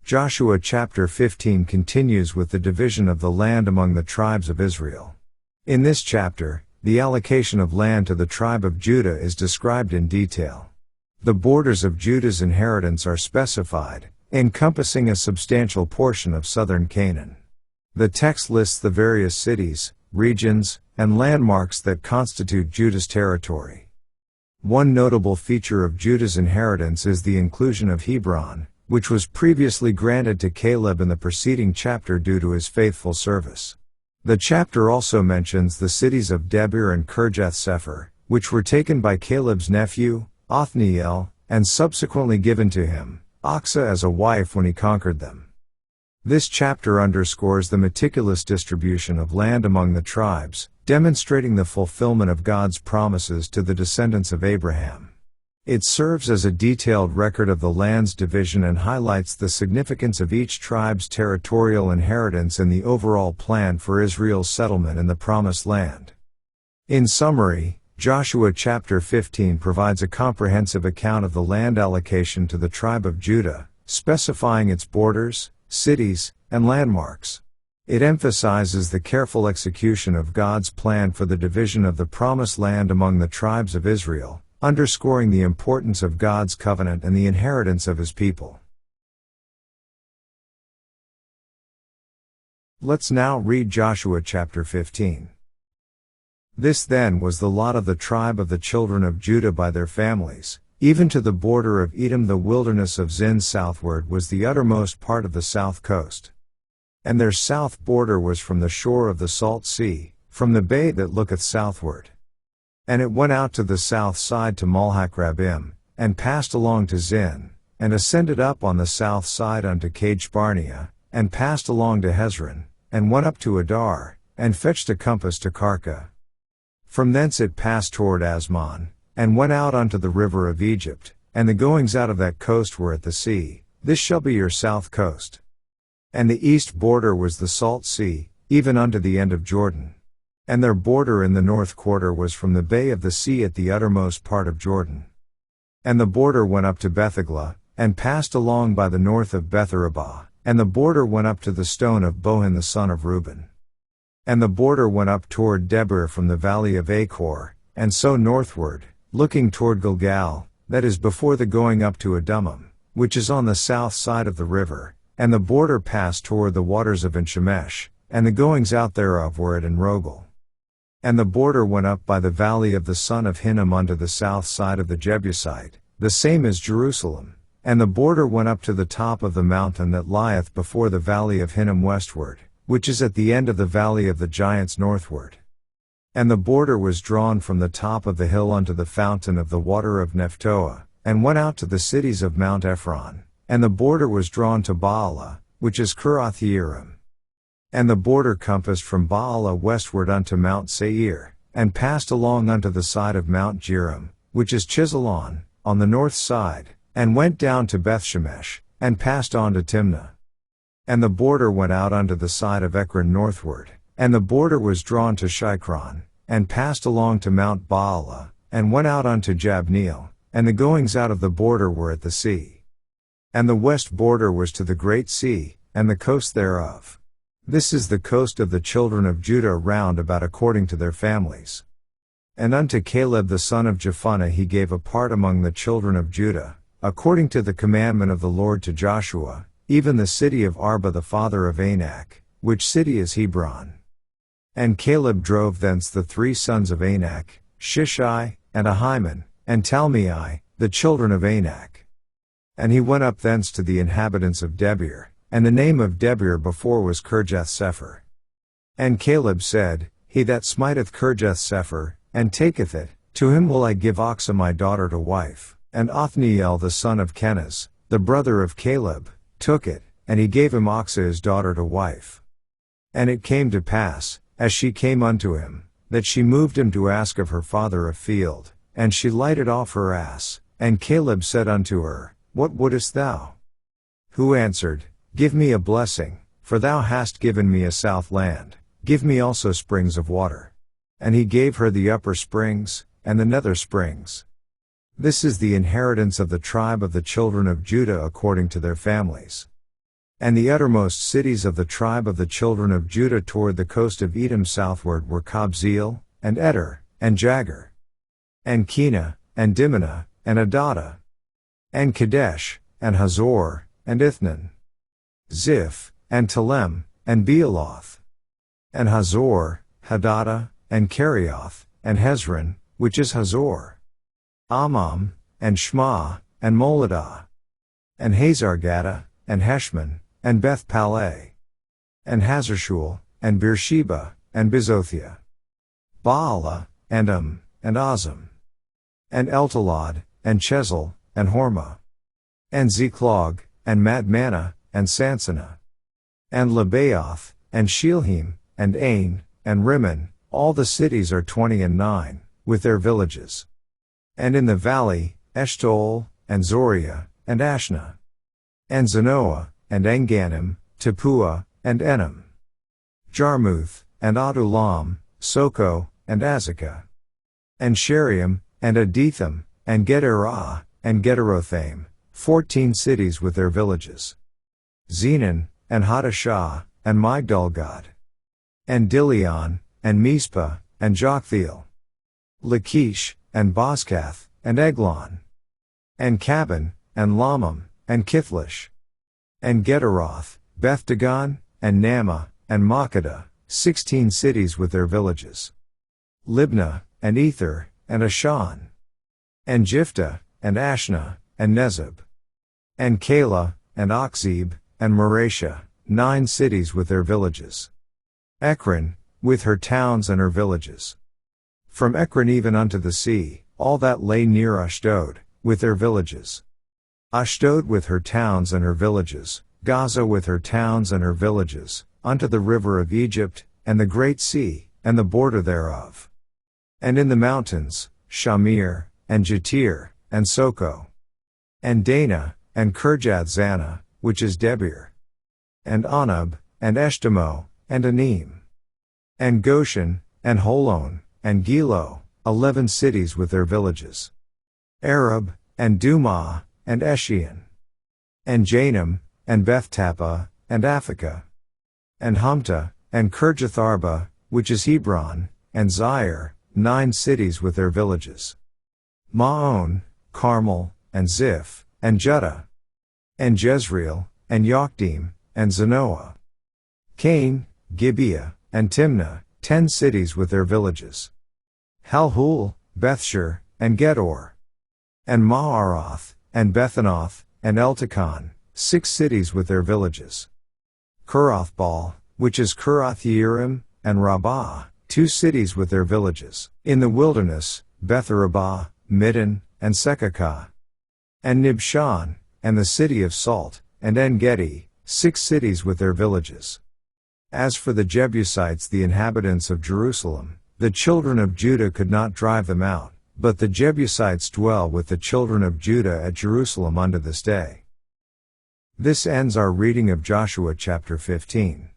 Joshua chapter 15 continues with the division of the land among the tribes of Israel. In this chapter, the allocation of land to the tribe of Judah is described in detail. The borders of Judah's inheritance are specified, encompassing a substantial portion of southern Canaan. The text lists the various cities, regions, and landmarks that constitute Judah's territory. One notable feature of Judah's inheritance is the inclusion of Hebron, which was previously granted to Caleb in the preceding chapter due to his faithful service. The chapter also mentions the cities of Debir and Kirjath-Sepher, which were taken by Caleb's nephew, Othniel, and subsequently given to him, Achsah, as a wife when he conquered them. This chapter underscores the meticulous distribution of land among the tribes, demonstrating the fulfillment of God's promises to the descendants of Abraham. It serves as a detailed record of the land's division and highlights the significance of each tribe's territorial inheritance in the overall plan for Israel's settlement in the Promised Land. In summary, Joshua chapter 15 provides a comprehensive account of the land allocation to the tribe of Judah, specifying its borders, cities, and landmarks. It emphasizes the careful execution of God's plan for the division of the Promised Land among the tribes of Israel, underscoring the importance of God's covenant and the inheritance of His people. Let's now read Joshua chapter 15. This then was the lot of the tribe of the children of Judah by their families, even to the border of Edom. The wilderness of Zin southward was the uttermost part of the south coast. And their south border was from the shore of the Salt Sea, from the bay that looketh southward. And it went out to the south side to Malhach-Rabbim, and passed along to Zin, and ascended up on the south side unto Kadesh-barnea, and passed along to Hezron, and went up to Adar, and fetched a compass to Karka. From thence it passed toward Asmon, and went out unto the river of Egypt, and the goings out of that coast were at the sea. This shall be your south coast. And the east border was the Salt Sea, even unto the end of Jordan. And their border in the north quarter was from the bay of the sea at the uttermost part of Jordan. And the border went up to Bethagla, and passed along by the north of Betharabah, and the border went up to the stone of Bohan the son of Reuben. And the border went up toward Debir from the valley of Achor, and so northward, looking toward Gilgal, that is before the going up to Adumim, which is on the south side of the river, and the border passed toward the waters of En-Shemesh, and the goings out thereof were at En-Rogel. And the border went up by the valley of the son of Hinnom unto the south side of the Jebusite, the same as Jerusalem, and the border went up to the top of the mountain that lieth before the valley of Hinnom westward, which is at the end of the valley of the giants northward. And the border was drawn from the top of the hill unto the fountain of the water of Nephtoah, and went out to the cities of Mount Ephron, and the border was drawn to Baalah, which is Kiriath-Jearim. And the border compassed from Baalah westward unto Mount Seir, and passed along unto the side of Mount Jearim, which is Chisalon, on the north side, and went down to Bethshemesh, and passed on to Timnah. And the border went out unto the side of Ekron northward, and the border was drawn to Shikron, and passed along to Mount Baalah, and went out unto Jabneel, and the goings out of the border were at the sea. And the west border was to the great sea, and the coast thereof. This is the coast of the children of Judah round about according to their families. And unto Caleb the son of Jephunneh he gave a part among the children of Judah, according to the commandment of the Lord to Joshua, even the city of Arba the father of Anak, which city is Hebron. And Caleb drove thence the 3 sons of Anak, Shishai, and Ahiman, and Talmai, the children of Anak. And he went up thence to the inhabitants of Debir, and the name of Debir before was Kirjath-Sepher. And Caleb said, He that smiteth Kirjath-Sepher, and taketh it, to him will I give Achsah my daughter to wife. And Othniel the son of Kenaz, the brother of Caleb, took it, and he gave him Achsah his daughter to wife. And it came to pass, as she came unto him, that she moved him to ask of her father a field, and she lighted off her ass, and Caleb said unto her, What wouldest thou? Who answered, Give me a blessing, for thou hast given me a south land, give me also springs of water. And he gave her the upper springs, and the nether springs. This is the inheritance of the tribe of the children of Judah according to their families. And the uttermost cities of the tribe of the children of Judah toward the coast of Edom southward were Kabzeel, and Eder, and Jagur, and Kena, and Dimnah, and Adadah, and Kadesh, and Hazor, and Ithnan, Ziph, and Telem, and Bealoth, and Hazor, Hadadah, and Kerioth, and Hezron, which is Hazor, Amam, and Shma, and Moladah, and Hazargaddah, and Heshmon, and Beth Paleh, and Hazarshul, and Beersheba, and Bizothia, Baalah, and and Azam, and Eltolad, and Chesil, and Hormah, and Ziklag, and Madmanah, and Sansannah, and Lebaoth, and Shilhim, and Ain, and Rimmon, all the cities are 29, with their villages. And in the valley, Eshtaol, and Zoriah, and Ashna, and Zanoah, and Engannim, Tappuah, and Enom, Jarmuth, and Adullam, Soko, and Azekah, and Sheriam, and Aditham, and Gederah, and Gederothaim, 14 cities with their villages. Zenon, and Hadashah, and Migdalgad, and Dilion, and Mizpah, and Joktheel, Lachish, and Bozkath, and Eglon, and Cabin, and Lamam, and Kithlish, and Gederoth, Beth Dagon, and Naamah, and Makkedah, 16 cities with their villages. Libnah, and Ether, and Ashan, and Jiphthah, and Ashna, and Nezeb, and Keilah, and Achzib, and Mareshah, 9 cities with their villages. Ekron, with her towns and her villages. From Ekron even unto the sea, all that lay near Ashdod, with their villages. Ashdod with her towns and her villages, Gaza with her towns and her villages, unto the river of Egypt, and the great sea, and the border thereof. And in the mountains, Shamir, and Jatir, and Soko, and Dana, and Kirjath-Zannah, which is Debir, and Anab, and Eshtemoh, and Anim, and Goshen, and Holon, and Gilo, 11 cities with their villages. Arab, and Dumah, and Eshion, and Janam, and Beth-Tappah, and Aphekah, and Humta, and Kirjath-Arba, which is Hebron, and Zair, 9 cities with their villages. Maon, Carmel, and Ziph, and Judah, and Jezreel, and Yokdeam, and Zanoah, Cain, Gibeah, and Timnah, 10 cities with their villages. Halhul, Bethshur, and Gedor, and Maaroth, and Bethanoth, and Eltekon, 6 cities with their villages. Kurathbaal, which is Kirath-Yearim, and Rabbah, 2 cities with their villages. In the wilderness, Betharabah, Middin, and Sekakah, and Nibshan, and the city of Salt, and En-Gedi, 6 cities with their villages. As for the Jebusites, the inhabitants of Jerusalem, the children of Judah could not drive them out, but the Jebusites dwell with the children of Judah at Jerusalem unto this day. This ends our reading of Joshua chapter 15.